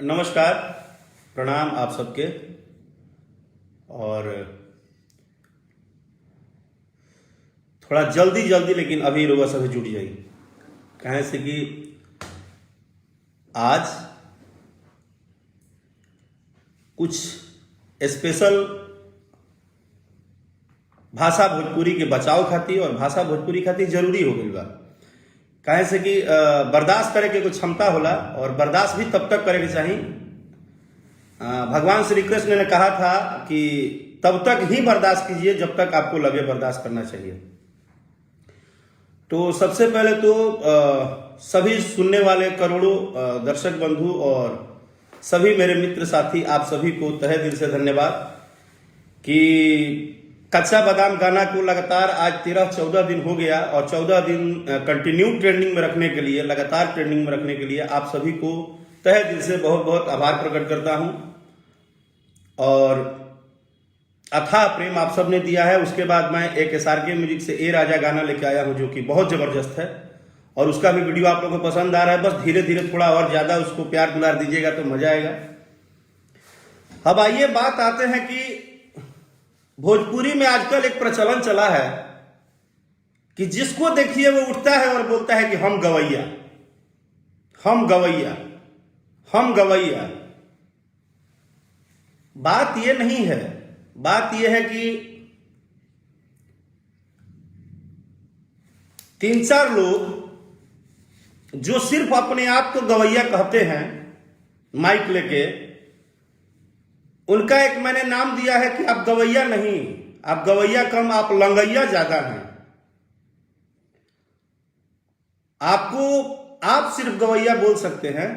नमस्कार, प्रणाम आप सबके। और थोड़ा जल्दी जल्दी लेकिन अभी रोगा सभी जुट जाइए, कहें से कि आज कुछ स्पेशल भाषा भोजपुरी के बचाव खातिर और भाषा भोजपुरी खातिर जरूरी हो गई बा। कहे से कि बर्दाश्त करे के कुछ क्षमता होला और बर्दाश्त भी तब तक करे के चाहिए। भगवान श्री कृष्ण ने कहा था कि तब तक ही बर्दाश्त कीजिए जब तक आपको लगे बर्दाश्त करना चाहिए। तो सबसे पहले तो सभी सुनने वाले करोड़ों दर्शक बंधु और सभी मेरे मित्र साथी, आप सभी को तहे दिल से धन्यवाद कि कच्चा बादाम गाना को लगातार आज 13-14 दिन हो गया और 14 दिन कंटिन्यू ट्रेंडिंग में रखने के लिए, लगातार ट्रेंडिंग में रखने के लिए आप सभी को तहे दिल से बहुत बहुत आभार प्रकट करता हूं। और अथाह प्रेम आप सब ने दिया है। उसके बाद मैं एक SRK म्यूजिक से ए राजा गाना लेके आया हूं जो कि बहुत जबरदस्त है और उसका भी वीडियो आप लोगों को पसंद आ रहा है। बस धीरे धीरे थोड़ा और ज्यादा उसको प्यार दुलार दीजिएगा तो मजा आएगा। अब आइए बात आते हैं कि भोजपुरी में आजकल एक प्रचलन चला है कि जिसको देखिए वो उठता है और बोलता है कि हम गवैया, हम गवैया, हम गवैया। बात ये नहीं है, बात यह है कि 3-4 लोग जो सिर्फ अपने आप को गवैया कहते हैं माइक लेके, उनका एक मैंने नाम दिया है कि आप गवैया नहीं, आप गवैया कम, आप लंगैया ज्यादा हैं। आप सिर्फ गवैया बोल सकते हैं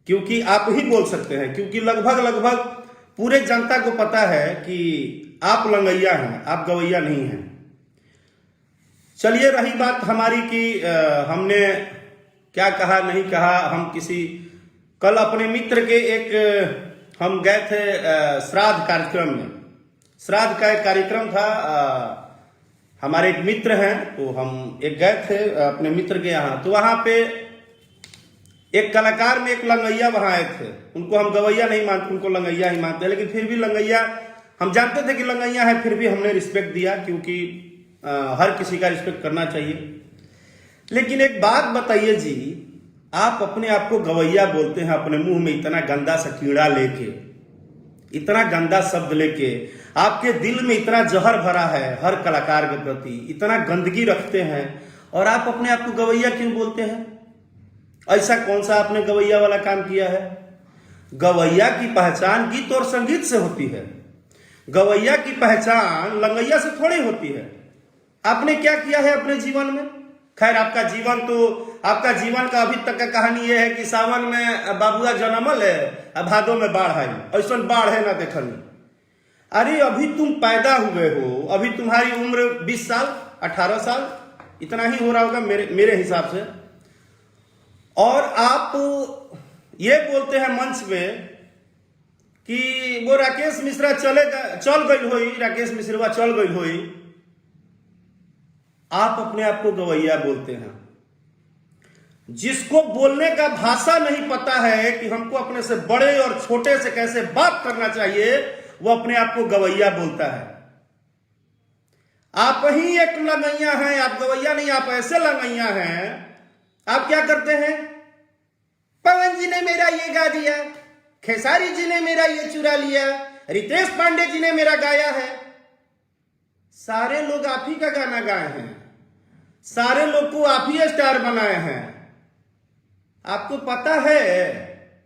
क्योंकि आप ही बोल सकते हैं, क्योंकि लगभग पूरे जनता को पता है कि आप लंगैया हैं, आप गवैया नहीं हैं। चलिए रही बात हमारी कि हमने क्या कहा नहीं कहा। हम कल अपने मित्र के हम गए थे श्राद्ध कार्यक्रम में। श्राद्ध का एक कार्यक्रम था, हमारे एक मित्र हैं तो हम गए थे अपने मित्र के यहाँ। तो वहां पे एक कलाकार में एक लंगैया वहां आए थे। उनको हम गवैया नहीं मानते, उनको लंगैया ही मानते हैं, लेकिन फिर भी लंगैया हम जानते थे कि लंगैया है, फिर भी हमने रिस्पेक्ट दिया क्योंकि हर किसी का रिस्पेक्ट करना चाहिए। लेकिन एक बात बताइए जी, आप अपने आप को गवैया बोलते हैं, अपने मुंह में इतना गंदा सा कीड़ा लेके, इतना गंदा शब्द लेके, आपके दिल में इतना जहर भरा है हर कलाकार के प्रति, इतना गंदगी रखते हैं और आप अपने आप को गवैया क्यों बोलते हैं? ऐसा कौन सा आपने गवैया वाला काम किया है? गवैया की पहचान गीत और संगीत से होती है। गवैया की पहचान लंगैया से थोड़ी होती है। आपने क्या किया है अपने जीवन में? खैर आपका जीवन का अभी तक का कहानी यह है कि सावन में बाबुआ जनमल है, भादों में बाढ़ आई, ऐसा बाढ़ है ना देखनी। अरे अभी तुम पैदा हुए हो, अभी तुम्हारी उम्र 20 साल 18 साल इतना ही हो रहा होगा मेरे हिसाब से, और आप ये बोलते हैं मंच में कि वो राकेश मिश्रा चल गई होई, राकेश मिश्रवा चल गई होई। आप अपने आप को गवैया बोलते हैं। जिसको बोलने का भाषा नहीं पता है कि हमको अपने से बड़े और छोटे से कैसे बात करना चाहिए, वो अपने आप को गवैया बोलता है। आप ही एक लंगैया हैं, आप गवैया नहीं, आप ऐसे लंगैया हैं। आप क्या करते हैं? पवन जी ने मेरा ये गा दिया, खेसारी जी ने मेरा ये चुरा लिया, रितेश पांडे जी ने मेरा गाया है। सारे लोग आप ही का गाना गाए हैं, सारे लोग को आप ही स्टार बनाए हैं। आपको पता है,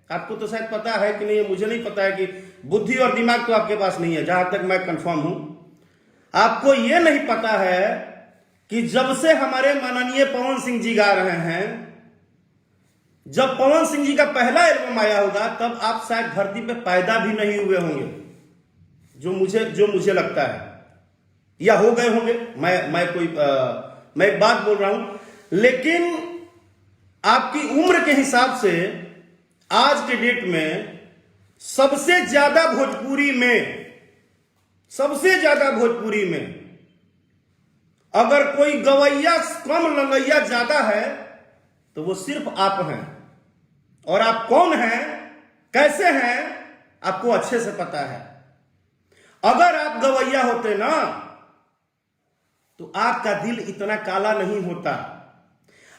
आपको तो शायद पता है कि नहीं, मुझे नहीं पता है कि बुद्धि और दिमाग तो आपके पास नहीं है, जहां तक मैं कंफर्म हूं। आपको यह नहीं पता है कि जब से हमारे माननीय पवन सिंह जी गा रहे हैं, जब पवन सिंह जी का पहला एल्बम आया होगा तब आप शायद धरती पे पैदा भी नहीं हुए होंगे, जो मुझे लगता है, या हो गए होंगे। मैं एक बात बोल रहा हूं, लेकिन आपकी उम्र के हिसाब से आज के डेट में सबसे ज्यादा भोजपुरी में अगर कोई गवैया कम लंगैया ज्यादा है तो वो सिर्फ आप हैं। और आप कौन हैं कैसे हैं आपको अच्छे से पता है। अगर आप गवैया होते ना तो आपका दिल इतना काला नहीं होता,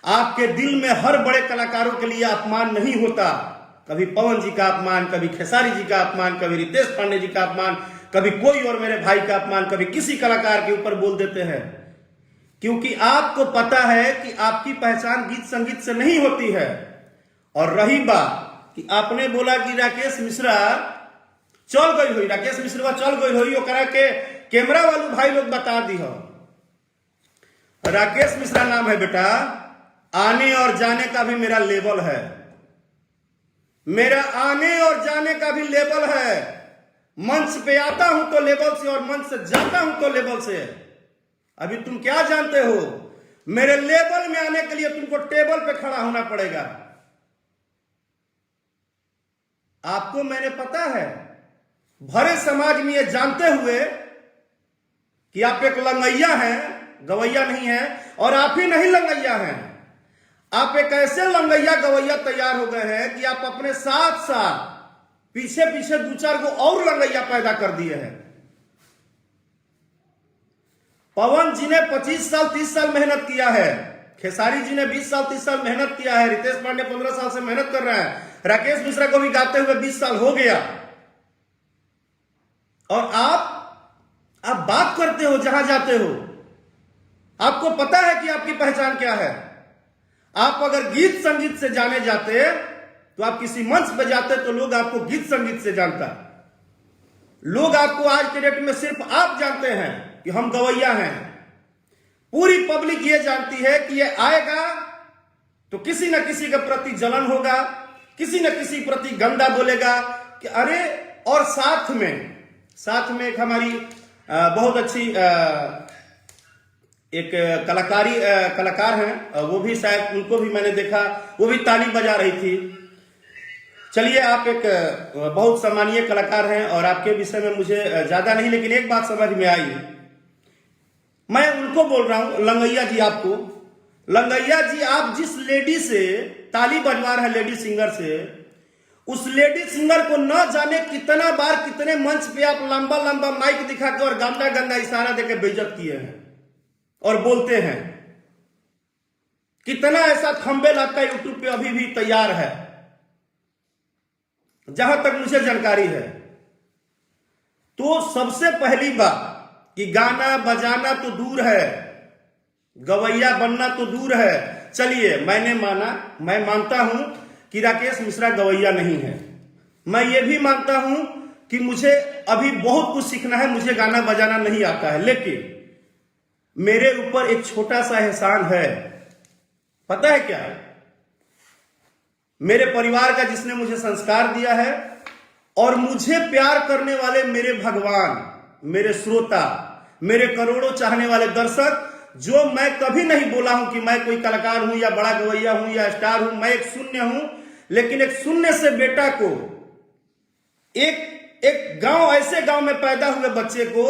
आपके दिल में हर बड़े कलाकारों के लिए अपमान नहीं होता। कभी पवन जी का अपमान, कभी खेसारी जी का अपमान, कभी रितेश पांडे जी का अपमान, कभी कोई और मेरे भाई का अपमान, कभी किसी कलाकार के ऊपर बोल देते हैं, क्योंकि आपको पता है कि आपकी पहचान गीत संगीत से नहीं होती है। और रही बात कि आपने बोला कि राकेश मिश्रा चल गई हुई, राकेश मिश्रा चल गई हुई, ओकरा के कैमरा वालू भाई लोग बता दी हो। राकेश मिश्रा नाम है बेटा, आने और जाने का भी मेरा लेवल है, मेरा आने और जाने का भी लेवल है। मंच पे आता हूं तो लेवल से और मंच से जाता हूं तो लेवल से। अभी तुम क्या जानते हो, मेरे लेवल में आने के लिए तुमको टेबल पे खड़ा होना पड़ेगा। आपको मैंने पता है, भरे समाज में ये जानते हुए कि आप एक लंगैया हैं, गवैया नहीं है, और आप ही नहीं लंगैया हैं, आप एक ऐसे लंगैया गवैया तैयार हो गए हैं कि आप अपने साथ साथ पीछे पीछे दो चार को और लंगैया पैदा कर दिए हैं। पवन जी ने 25 साल 30 साल मेहनत किया है, खेसारी जी ने 20 साल 30 साल मेहनत किया है, रितेश पांडे 15 साल से मेहनत कर रहे हैं, राकेश मिश्रा को भी गाते हुए 20 साल हो गया। और आप बात करते हो जहां जाते हो, आपको पता है कि आपकी पहचान क्या है। आप अगर गीत संगीत से जाने जाते तो आप किसी मंच पे जाते तो लोग आपको गीत संगीत से जानता। लोग आपको आज के डेट में सिर्फ आप जानते हैं कि हम गवैया हैं। पूरी पब्लिक ये जानती है कि ये आएगा तो किसी न किसी के प्रति जलन होगा, किसी न किसी प्रति गंदा बोलेगा कि अरे। और साथ में एक हमारी बहुत अच्छी एक कलाकार हैं, वो भी शायद उनको भी मैंने देखा, वो भी ताली बजा रही थी। चलिए, आप एक बहुत सम्मानीय कलाकार हैं और आपके विषय में मुझे ज्यादा नहीं, लेकिन एक बात समझ में आई, मैं उनको बोल रहा हूं, लंगैया जी, आपको, लंगैया जी, आप जिस लेडी से ताली बजवा रहे हैं, लेडी सिंगर से, उस लेडी सिंगर को न जाने कितना बार कितने मंच पे आप लंबा लंबा माइक दिखा के और गंदा गंदा इशारा देकर बेइज्जत किए हैं और बोलते हैं। कितना ऐसा थंबनेल आपका यूट्यूब पे अभी भी तैयार है, जहां तक मुझे जानकारी है। तो सबसे पहली बात कि गाना बजाना तो दूर है, गवैया बनना तो दूर है। चलिए, मैं मानता हूं कि राकेश मिश्रा गवैया नहीं है। मैं ये भी मानता हूं कि मुझे अभी बहुत कुछ सीखना है, मुझे गाना बजाना नहीं आता है, लेकिन मेरे ऊपर एक छोटा सा एहसान है। पता है क्या? मेरे परिवार का जिसने मुझे संस्कार दिया है और मुझे प्यार करने वाले मेरे भगवान, मेरे श्रोता, मेरे करोड़ों चाहने वाले दर्शक, जो मैं कभी नहीं बोला हूं कि मैं कोई कलाकार हूं या बड़ा गवैया हूं या स्टार हूं, मैं एक शून्य हूं। लेकिन एक शून्य से बेटा को, एक गांव, ऐसे गांव में पैदा हुए बच्चे को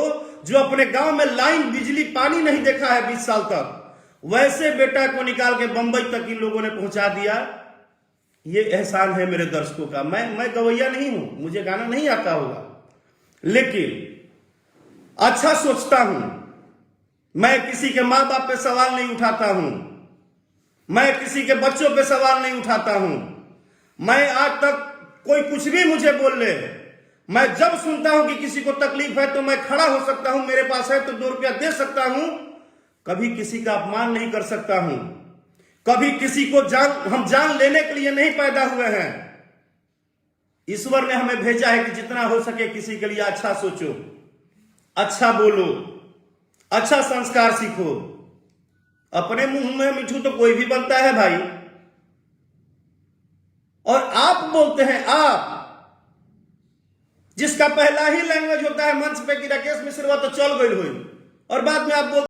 जो अपने गांव में लाइन, बिजली, पानी नहीं देखा है 20 साल तक, वैसे बेटा को निकाल के बंबई तक इन लोगों ने पहुंचा दिया। ये एहसान है मेरे दर्शकों का। मैं गवैया नहीं हूं, मुझे गाना नहीं आता होगा, लेकिन अच्छा सोचता हूं। मैं किसी के मां बाप पे सवाल नहीं उठाता हूं, मैं किसी के बच्चों पे सवाल नहीं उठाता हूं। मैं आज तक कोई कुछ भी मुझे बोल ले, मैं जब सुनता हूं कि किसी को तकलीफ है तो मैं खड़ा हो सकता हूं, मेरे पास है तो 2 रुपया दे सकता हूं। कभी किसी का अपमान नहीं कर सकता हूं, कभी किसी को हम जान लेने के लिए नहीं पैदा हुए हैं। ईश्वर ने हमें भेजा है कि जितना हो सके किसी के लिए अच्छा सोचो, अच्छा बोलो, अच्छा संस्कार सीखो। अपने मुंह में मिठू तो कोई भी बनता है भाई। और आप बोलते हैं, आप जिसका पहला ही लैंग्वेज होता है मंच पे कि राकेश मिश्रा तो चल गई हुई, और बाद में आप बोलते